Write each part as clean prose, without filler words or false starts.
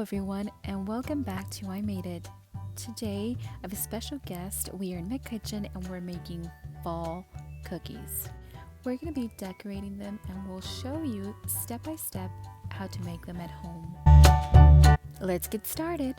everyone, and welcome back to iMadeIt. Today, I have a special guest. We are in my kitchen and we're making fall cookies. We're going to be decorating them and we'll show you step by step how to make them at home. Let's get started.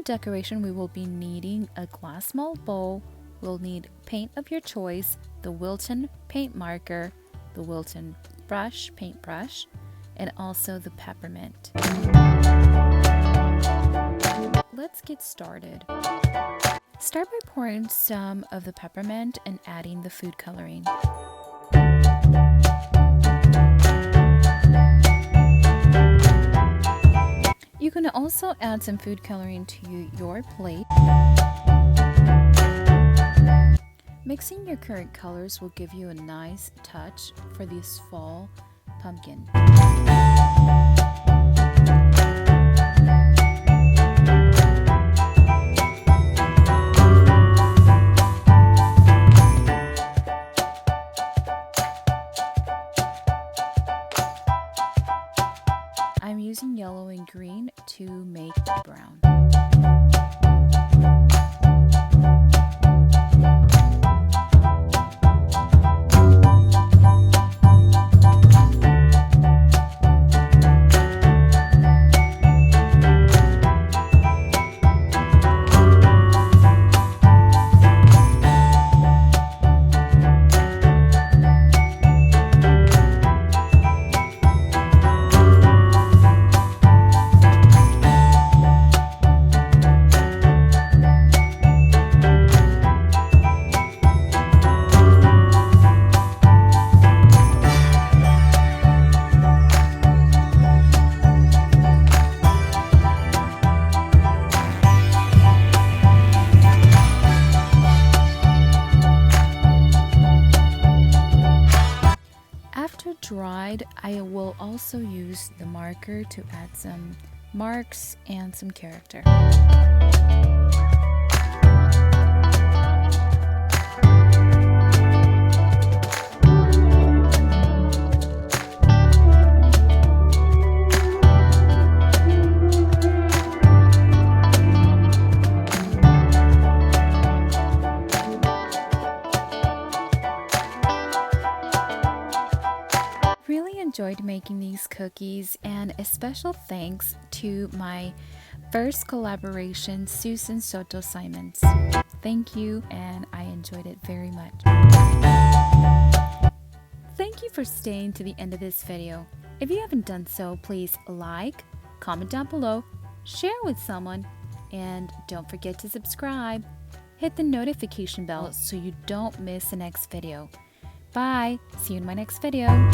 decoration, we will be needing a glass mold bowl. We'll need paint of your choice, the Wilton paint marker, the Wilton paintbrush, and also the peppermint. Let's get started. Start by pouring some of the peppermint and adding the food coloring. You can also add some food coloring to your plate. Mixing your current colors will give you a nice touch for this fall pumpkin. I'm using yellow and green to make brown. After dried, I will also use the marker to add some marks and some character. Really enjoyed making these cookies, and a special thanks to my first collaboration, Susan Sotto Simons. Thank you, and I enjoyed it very much. Thank you for staying to the end of this video. If you haven't done so, please like, comment down below, share with someone, and don't forget to subscribe. Hit the notification bell so you don't miss the next video. Bye! See you in my next video.